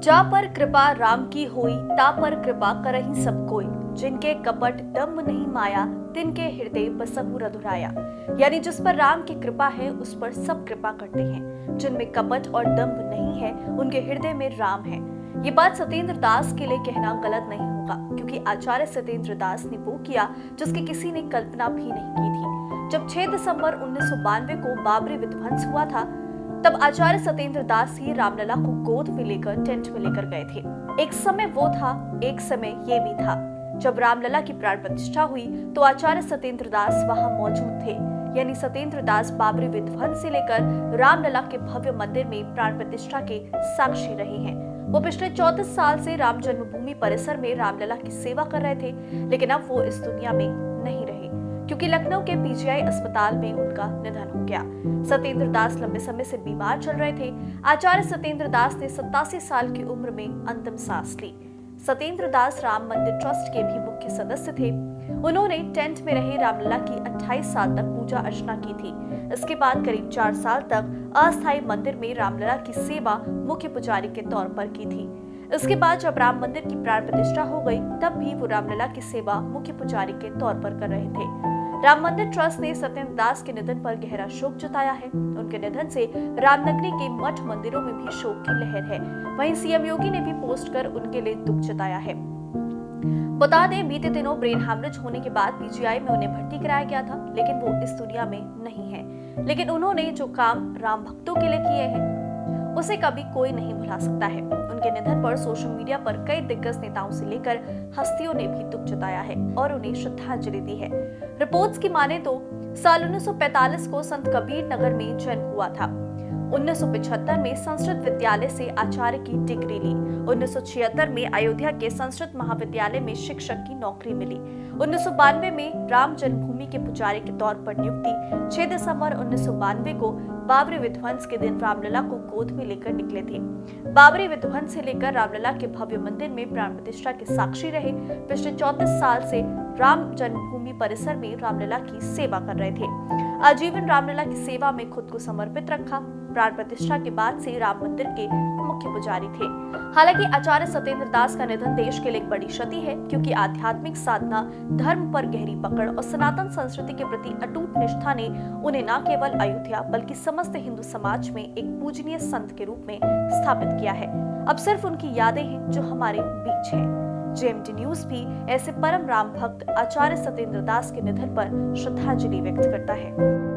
जा पर कृपा राम की होई, ता पर कृपा करहि सब कोई। जिनके कपट दम्भ नहीं माया, तिनके हृदय बसहु रघुराया। यानी जिस पर राम की कृपा है उस पर सब कृपा करते हैं। जिनमें कपट और दम्भ नहीं है उनके हृदय में राम है। ये बात सत्येंद्र दास के लिए कहना गलत नहीं होगा, क्योंकि आचार्य सत्येंद्र दास ने वो किया जिसकी किसी ने कल्पना भी नहीं की थी। जब 6 दिसंबर 1992 को बाबरी विध्वंस हुआ था, तब आचार्य सत्येंद्र दास ही रामलला को गोद में लेकर टेंट में लेकर गए थे। एक समय वो था, एक समय ये भी था। जब रामलला की प्राण प्रतिष्ठा हुई तो आचार्य सत्येंद्र दास वहां मौजूद थे। यानी सत्येंद्र दास बाबरी विध्वंस से लेकर रामलला के भव्य मंदिर में प्राण प्रतिष्ठा के साक्षी रहे हैं। वो पिछले 34 साल से राम जन्मभूमि परिसर में रामलला की सेवा कर रहे थे, लेकिन अब वो इस दुनिया में नहीं रहे, क्योंकि लखनऊ के पीजीआई अस्पताल में उनका निधन हो गया। सत्येंद्र दास लंबे समय से बीमार चल रहे थे। आचार्य सत्येंद्र दास ने 87 साल की उम्र में अंतिम सांस ली। सत्येंद्र दास राम मंदिर ट्रस्ट के भी मुख्य सदस्य थे। उन्होंने टेंट में रहे रामलला की 28 साल तक पूजा अर्चना की थी। इसके बाद करीब 4 साल तक अस्थायी मंदिर में रामलला की सेवा मुख्य पुजारी के तौर पर की थी। इसके बाद जब राम मंदिर की प्राण प्रतिष्ठा हो गई, तब भी वो रामलला की सेवा मुख्य पुजारी के तौर पर कर रहे थे। राम मंदिर ट्रस्ट ने सत्येंद्र दास के निधन पर गहरा शोक जताया है। उनके निधन से रामनगरी के मठ मंदिरों में भी शोक की लहर है। वहीं सीएम योगी ने भी पोस्ट कर उनके लिए दुख जताया है। बता दें, बीते दिनों ब्रेन हैमरेज होने के बाद पीजीआई में उन्हें भर्ती कराया गया था, लेकिन वो इस दुनिया में नहीं है। लेकिन उन्होंने जो काम राम भक्तों के लिए किए हैं उसे कभी कोई नहीं भुला सकता है। उनके निधन पर सोशल मीडिया पर कई दिग्गज नेताओं से लेकर हस्तियों ने भी दुख जताया है और उन्हें श्रद्धांजलि दी है। रिपोर्ट्स की माने तो साल 1945 को संत कबीर नगर में जन्म हुआ था। 1975 में संस्कृत विद्यालय से आचार्य की डिग्री ली। 1976 में अयोध्या के संस्कृत महाविद्यालय में शिक्षक की नौकरी मिली। 1992 में राम जन्मभूमि के पुजारी के तौर पर नियुक्ति। 6 दिसंबर 1992 को बाबरी विध्वंस के दिन रामलला को गोद में लेकर निकले थे। बाबरी विध्वंस से लेकर रामलला के भव्य मंदिर में प्राण प्रतिष्ठा के साक्षी रहे। पिछले 34 साल से राम जन्मभूमि परिसर में रामलला की सेवा कर रहे थे। आजीवन रामलला की सेवा में खुद को समर्पित रखा। प्राण प्रतिष्ठा के बाद से राम मंदिर के मुख्य पुजारी थे। हालांकि आचार्य सत्येंद्र दास का निधन देश के लिए एक बड़ी क्षति है, क्योंकि आध्यात्मिक साधना, धर्म पर गहरी पकड़ और सनातन संस्कृति के प्रति अटूट निष्ठा ने उन्हें न केवल अयोध्या बल्कि समस्त हिंदू समाज में एक पूजनीय संत के रूप में स्थापित किया है। अब सिर्फ उनकी यादें हैं जो हमारे बीच हैं। जेएमटी न्यूज भी ऐसे परम राम भक्त आचार्य सत्येंद्र दास के निधन पर श्रद्धांजलि व्यक्त करता है।